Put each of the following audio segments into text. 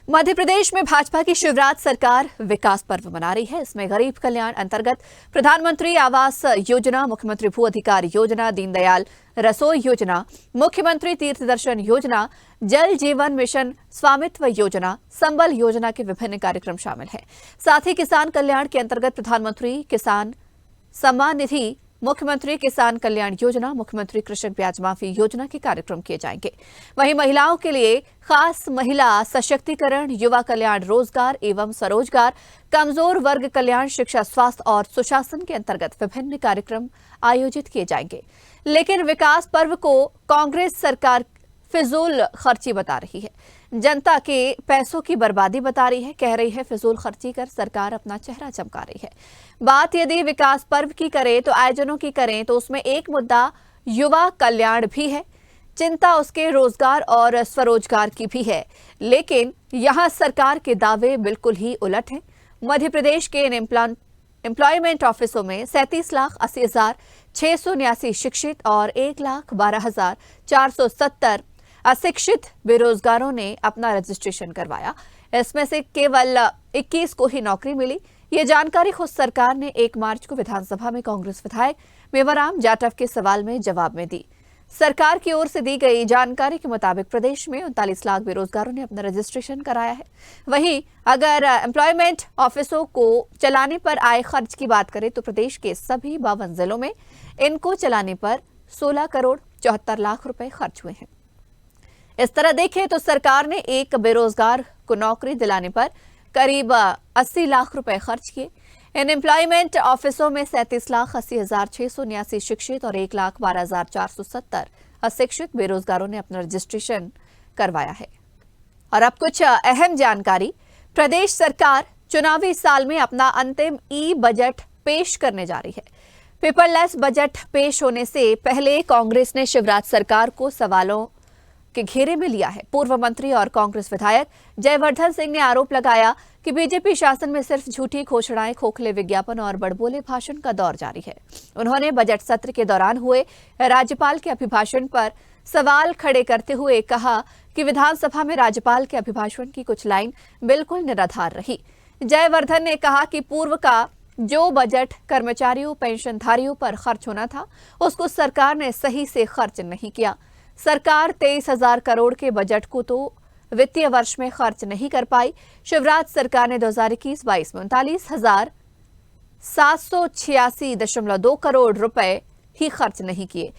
मध्य प्रदेश में भाजपा की शिवराज सरकार विकास पर्व मना रही है। इसमें गरीब कल्याण अंतर्गत प्रधानमंत्री आवास योजना, मुख्यमंत्री भू अधिकार योजना, दीनदयाल रसोई योजना, मुख्यमंत्री तीर्थ दर्शन योजना, जल जीवन मिशन स्वामित्व योजना, संबल योजना के विभिन्न कार्यक्रम शामिल हैं। साथ ही किसान कल्याण के अंतर्गत प्रधानमंत्री किसान सम्मान निधि, मुख्यमंत्री किसान कल्याण योजना, मुख्यमंत्री कृषक ब्याज माफी योजना के कार्यक्रम किए जाएंगे। वहीं महिलाओं के लिए खास महिला सशक्तिकरण, युवा कल्याण, रोजगार एवं स्वरोजगार, कमजोर वर्ग कल्याण, शिक्षा, स्वास्थ्य और सुशासन के अंतर्गत विभिन्न कार्यक्रम आयोजित किए जाएंगे। लेकिन विकास पर्व को कांग्रेस सरकार फिजूल खर्ची बता रही है, जनता के पैसों की बर्बादी बता रही है। कह रही है फिजूल खर्ची कर सरकार अपना चेहरा चमका रही है। बात यदि विकास पर्व की करें तो आयोजनों की करें तो उसमें एक मुद्दा युवा कल्याण भी है, चिंता उसके रोजगार और स्वरोजगार की भी है। लेकिन यहां सरकार के दावे बिल्कुल ही उलट हैं। मध्य प्रदेश के इन एम्प्लॉयमेंट ऑफिसों में 37,80,679 शिक्षित और 1,12,470 अशिक्षित बेरोजगारों ने अपना रजिस्ट्रेशन करवाया। इसमें से केवल 21 को ही नौकरी मिली। ये जानकारी खुद सरकार ने 1 मार्च को विधानसभा में कांग्रेस विधायक मेवाराम जाटव के सवाल में जवाब में दी। सरकार की ओर से दी गई जानकारी के मुताबिक प्रदेश में 39 लाख बेरोजगारों ने अपना रजिस्ट्रेशन कराया है। वहीं अगर एम्प्लॉयमेंट ऑफिसों को चलाने पर आए खर्च की बात करें तो प्रदेश के सभी 52 जिलों में इनको चलाने पर 16 करोड़ 74 लाख रुपए खर्च हुए हैं। इस तरह देखें तो सरकार ने एक बेरोजगार को नौकरी दिलाने पर करीब 80 लाख रुपए खर्च किए। इन एम्प्लॉयमेंट ऑफिसों में 37,80,679 शिक्षित और 1,12,470 अशिक्षित बेरोजगारों ने अपना रजिस्ट्रेशन करवाया है। और अब कुछ अहम जानकारी। प्रदेश सरकार चुनावी साल में अपना अंतिम ई बजट पेश करने जा रही है। पेपरलेस बजट पेश होने से पहले कांग्रेस ने शिवराज सरकार को सवालों के घेरे में लिया है। पूर्व मंत्री और कांग्रेस विधायक जयवर्धन सिंह ने आरोप लगाया कि बीजेपी शासन में सिर्फ झूठी घोषणाएं, खोखले विज्ञापन और बड़बोले भाषण का दौर जारी है। उन्होंने बजट सत्र के दौरान हुए राज्यपाल के अभिभाषण पर सवाल खड़े करते हुए कहा कि विधानसभा में राज्यपाल के अभिभाषण की कुछ लाइन बिल्कुल निराधार रही। जयवर्धन ने कहा कि पूर्व का जो बजट कर्मचारियों, पेंशनधारियों पर खर्च होना था, उसको सरकार ने सही से खर्च नहीं किया। सरकार 23,000 करोड़ के बजट को तो वित्तीय वर्ष में खर्च नहीं कर पाई। शिवराज सरकार ने 2021-22 में 39,786.2 करोड़ रुपए ही खर्च नहीं किए।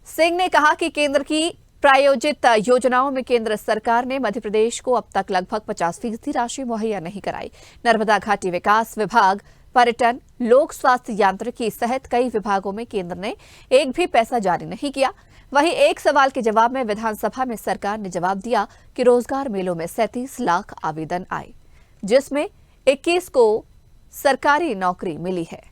सिंह ने कहा कि केंद्र की प्रायोजित योजनाओं में केंद्र सरकार ने मध्य प्रदेश को अब तक लगभग 50% राशि मुहैया नहीं कराई। नर्मदा घाटी विकास विभाग, पर्यटन, लोक स्वास्थ्य यांत्रिकी सहित कई विभागों में केंद्र ने एक भी पैसा जारी नहीं किया। वहीं एक सवाल के जवाब में विधानसभा में सरकार ने जवाब दिया कि रोजगार मेलों में 37 लाख आवेदन आए, जिसमें 21 को सरकारी नौकरी मिली है।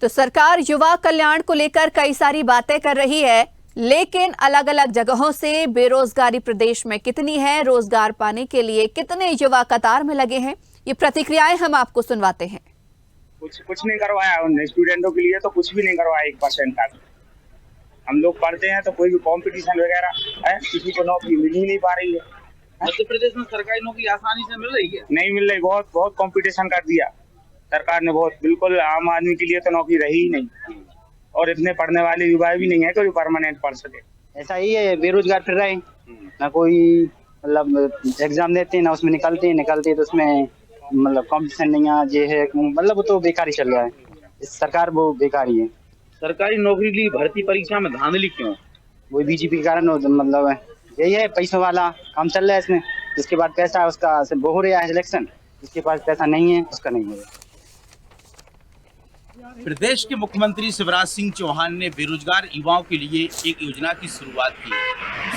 तो सरकार युवा कल्याण को लेकर कई सारी बातें कर रही है, लेकिन अलग अलग जगहों से बेरोजगारी प्रदेश में कितनी है, रोजगार पाने के लिए कितने युवा कतार में लगे हैं, ये प्रतिक्रियाएं हम आपको सुनवाते हैं। कुछ नहीं करवाया उन्होंने स्टूडेंटों के लिए, तो कुछ भी नहीं करवाया 1% तक। हम लोग पढ़ते हैं तो कोई भी कंपटीशन वगैरह है, किसी को नौकरी मिल ही नहीं पा रही है। मध्य प्रदेश में सरकारी नौकरी आसानी से मिल रही है? नहीं मिल रही, बहुत कंपटीशन कर दिया सरकार ने, बहुत। बिल्कुल आम आदमी के लिए तो नौकरी रही ही नहीं, और इतने पढ़ने वाले युवा भी नहीं है कि परमानेंट पढ़ सके। ऐसा ही है, बेरोजगार फिर रहे ना, कोई मतलब एग्जाम देते हैं ना उसमें निकलते तो उसमें मतलब कंपटीशन नहीं है, ये है मतलब वो तो बेकार ही चल रहा है। सरकार वो बेकार ही है। सरकारी नौकरी ली भर्ती परीक्षा में धांधली क्यों? वो बीजेपी के कारण मतलब यही है, पैसों वाला काम चल रहा है इसमें। जिसके पास पैसा है उसका सिर्फ हो रहा है इलेक्शन, जिसके पास पैसा नहीं है उसका नहीं हो रहा। प्रदेश के मुख्यमंत्री शिवराज सिंह चौहान ने बेरोजगार युवाओं के लिए एक योजना की शुरुआत की,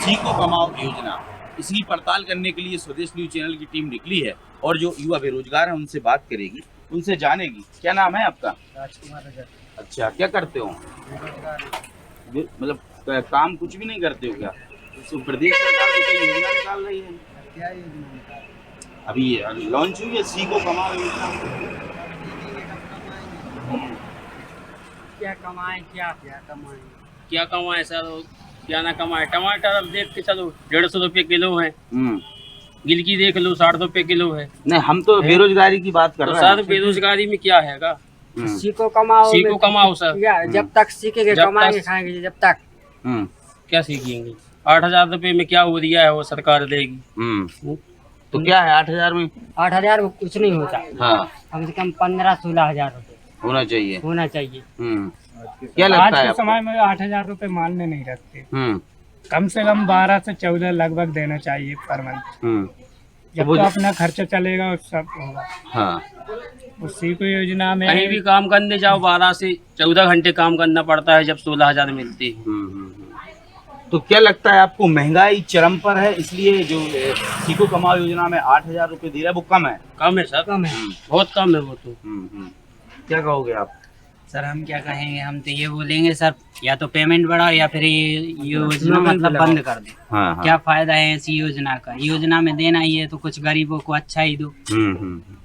सीखो कमाओ योजना। इसकी पड़ताल करने के लिए स्वदेश न्यूज चैनल की टीम निकली है और जो युवा बेरोजगार हैं उनसे बात करेगी, उनसे जानेगी। क्या नाम है आपका? राजकुमार। अच्छा, क्या करते हो? मतलब काम कुछ भी नहीं करते हो क्या? तो प्रदेश सरकार तो कई योजना निकाल रही है। क्या योजना? अभी लॉन्च हुई है सीखो कमाओ योजना। क्या कमाएं? क्या कमाएं सर, क्या ना कमाएं। टमाटर अब देख के चलो 150 रुपये किलो है। गिलकी देख लो 60 रुपए किलो है। नहीं, हम तो बेरोजगारी की बात कर तो रहे हैं। सर बेरोजगारी में क्या हैगा? सीखो कमाओ सीखो कमाओ सर। जब तक सीखेंगे जब कमाएंगे तक- खाएंगे जब तक। हम्म क्या सीखेंगे? 8,000 रुपए में क्या हो दिया है वो सरकार देगी। हम्म। तो क्या है 8,000 में? 8,000 में कुछ नहीं होता, हाँ, कम से कम 15-16 हजार रुपए होना चाहिए। होना चाहिए। क्या लगता है आज के आपको? समय में 8,000 रुपए मानने नहीं रखते, हम्म कम से कम 12 से 14 लगभग देना चाहिए पर मंथ। हम्म। जब वो- तो अपना खर्चा चलेगा और सब होगा। हाँ, उसी को योजना में कहीं भी काम करने जाओ 12 से 14 घंटे काम करना पड़ता है जब 16,000 मिलती है। तो क्या लगता है आपको, महंगाई चरम पर है इसलिए जो सीखो कमाओ योजना में 8,000 रुपए दे रहा है वो कम है? कम है सर, कम है। बहुत कम है वो तो। क्या कहोगे आप? सर हम क्या कहेंगे, हम तो ये बोलेंगे सर या तो पेमेंट बढ़ाओ या फिर ये योजना मतलब बंद कर दे। हाँ, क्या फायदा है ऐसी योजना का? योजना में देना ही है तो कुछ गरीबों को अच्छा ही दो।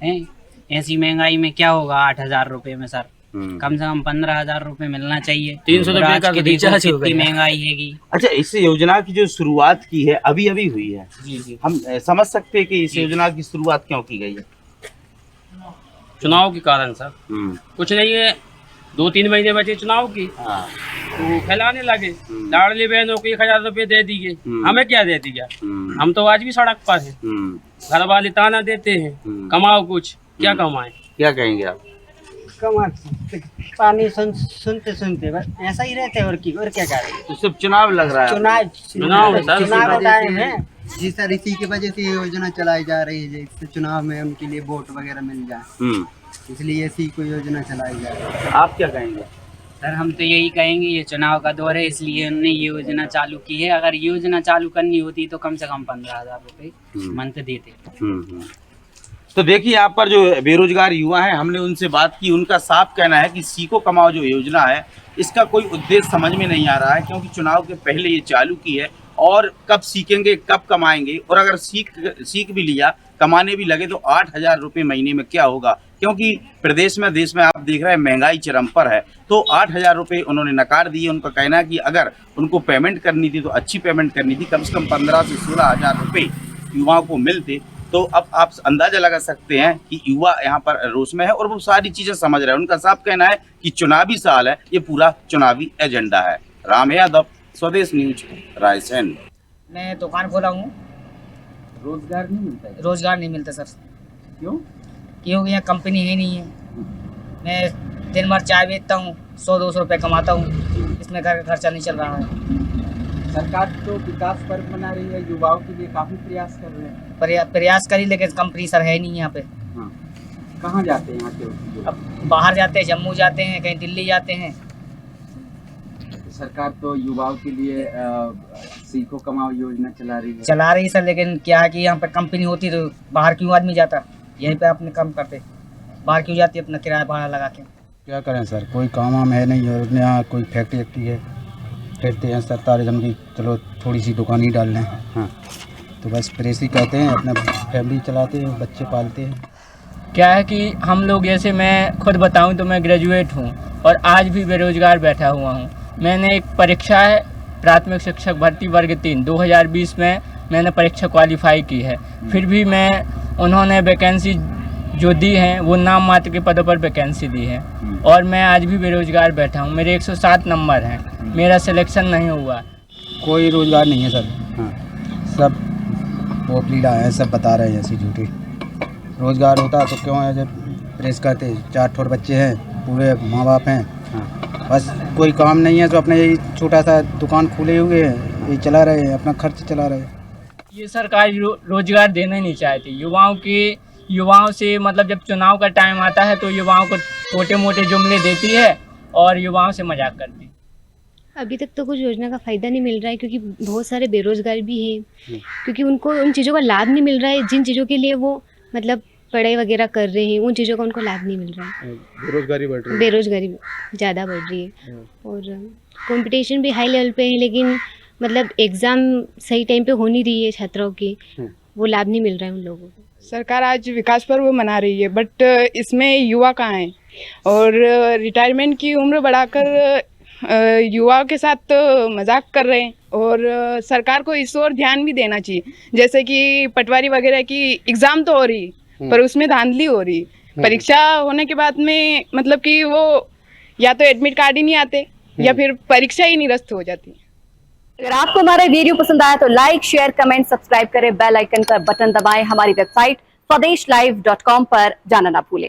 हैं? ऐसी महंगाई में क्या होगा 8,000 रुपए में सर? कम से कम 15,000 रुपए मिलना चाहिए। 300 रुपए का आज के रिचार्ज देखो हो कितनी गया। महंगाई हैगी। अच्छा, इस योजना की जो शुरुआत की है अभी अभी हुई है, जी जी। हम समझ सकते हैं कि इस योजना की शुरुआत क्यों की गई है? चुनाव के कारण सर, कुछ नहीं है, 2-3 महीने बचे चुनाव की हाँ, तो फैलाने लगे। लाडली बहनों को 1,000 रुपए दे दिए, हमें क्या दे दिया? हम तो आज भी सड़क पर हैं। घर वाले ताना देते हैं कमाओ कुछ, क्या कमाए? क्या कहेंगे आप? कमा पानी सुनते सुनते बस ऐसा ही रहते हैं और क्या करें। तो सिर्फ चुनाव लग रहा है? चुनाव है सर। चुनाव टाइम है। जी सर, इसी की वजह से ये योजना चलाई जा रही है जिससे चुनाव में उनके लिए वोट वगैरह मिल जाए, इसलिए ऐसी कोई योजना चलाई जा रही है। आप क्या कहेंगे? सर हम तो यही कहेंगे, ये चुनाव का दौर है इसलिए उन्होंने ये योजना चालू की है। अगर योजना चालू करनी होती तो कम से कम 15,000 रुपए मंथ देते। तो देखिए, यहाँ पर जो बेरोजगार युवा हैं, हमने उनसे बात की, उनका साफ कहना है कि सीखो कमाओ जो योजना है इसका कोई उद्देश्य समझ में नहीं आ रहा है, क्योंकि चुनाव के पहले ये चालू की है और कब सीखेंगे कब कमाएंगे, और अगर सीख भी लिया, कमाने भी लगे तो 8,000 रुपये महीने में क्या होगा, क्योंकि प्रदेश में देश में आप देख रहे हैं महंगाई चरम पर है। तो 8,000 रुपये उन्होंने नकार दिए। उनका कहना है कि अगर उनको पेमेंट करनी थी तो अच्छी पेमेंट करनी थी, कम से कम 15 से 16,000 रुपये युवाओं को मिलते। तो अब आप अंदाजा लगा सकते हैं कि युवा यहाँ पर रोष में है और वो सारी चीजें समझ रहे हैं। उनका साफ कहना है कि चुनावी साल है, ये पूरा चुनावी एजेंडा है। राम यादव, स्वदेश न्यूज, रायसेन। मैं दुकान खोला हूँ। रोजगार नहीं मिलता है? रोजगार नहीं मिलता सर। क्यों? क्योंकि यहाँ कंपनी ही नहीं है। मैं दिन भर चाय बेचता हूँ, 100-200 रुपये कमाता हूँ, इसमें घर का खर्चा नहीं चल रहा है। सरकार तो विकास पर्व मना रही है, युवाओं के लिए काफी प्रयास कर रहे हैं। प्रयास करी लेकिन कंपनी सर है नहीं यहाँ पे। कहाँ जाते हैं यहाँ के? अब बाहर जाते हैं, जम्मू जाते हैं, कहीं दिल्ली जाते हैं। सरकार तो युवाओं के लिए सीखो कमाओ योजना चला रही है। सर, लेकिन क्या है कि यहाँ पे कंपनी होती तो बाहर क्यों आदमी जाता? यहीं पे अपने काम करते, बाहर क्यों जाती अपना किराया भाड़ा लगा के? क्या करें सर, कोई काम वाम है नहीं, और अपने यहाँ कोई फैक्ट्री वैक्ट्री है, कहते हैं सरकारी जम की चलो थोड़ी सी दुकान ही डाल लें। हाँ, तो बस प्रेस ही कहते हैं, अपना फैमिली चलाते हैं, बच्चे पालते हैं। क्या है कि हम लोग, जैसे मैं खुद बताऊं तो मैं ग्रेजुएट हूं और आज भी बेरोजगार बैठा हुआ हूं। मैंने एक परीक्षा है प्राथमिक शिक्षक भर्ती वर्ग 3 2020 में मैंने परीक्षा क्वालिफाई की है, फिर भी उन्होंने वैकेंसी जो दी है वो नाम मात्र के पदों पर वैकेंसी दी है और मैं आज भी बेरोजगार बैठा हूँ। मेरे 107 नंबर हैं, मेरा सिलेक्शन नहीं हुआ। कोई रोजगार नहीं है सर। हाँ, सब पोपलीला है, सब बता रहे हैं ऐसी झूठी। रोजगार होता तो क्यों है, जब प्रेस करते 4 ठोर बच्चे हैं, पूरे माँ बाप हैं। हाँ, बस कोई काम नहीं है तो अपने यही छोटा सा दुकान खोले हुए हैं, यही चला रहे हैं, अपना खर्च चला रहे हैं। ये सरकार रोजगार देना ही नहीं चाहती युवाओं से, मतलब जब चुनाव का टाइम आता है तो युवाओं को छोटे मोटे जुमले देती है और युवाओं से मजाक करती है। अभी तक तो कुछ योजना का फ़ायदा नहीं मिल रहा है क्योंकि बहुत सारे बेरोजगार भी हैं, क्योंकि उनको उन चीज़ों का लाभ नहीं मिल रहा है जिन चीज़ों के लिए वो मतलब पढ़ाई वगैरह कर रहे हैं, उन चीज़ों का उनको लाभ नहीं मिल रहा है। बेरोजगारी बढ़ रही है, बेरोजगारी ज़्यादा बढ़ रही है और कंपटीशन भी हाई लेवल पे है, लेकिन मतलब एग्ज़ाम सही टाइम पे हो नहीं रही है छात्राओं की, वो लाभ नहीं मिल रहा है उन लोगों को। सरकार आज विकास पर्व मना रही है, बट इसमें युवा कहाँ हैं, और रिटायरमेंट की उम्र बढ़ाकर युवाओं के साथ तो मजाक कर रहे हैं और सरकार को इस ओर ध्यान भी देना चाहिए। जैसे कि पटवारी वगैरह की एग्जाम तो हो रही पर उसमें धांधली हो रही। परीक्षा होने के बाद में मतलब कि वो या तो एडमिट कार्ड ही नहीं आते या फिर परीक्षा ही निरस्त हो जाती है। अगर आपको हमारा वीडियो पसंद आया तो लाइक, शेयर, कमेंट, सब्सक्राइब करें, बेल आइकन का बटन दबाएं। हमारी वेबसाइट swadeshlive.com पर जाना ना भूलें।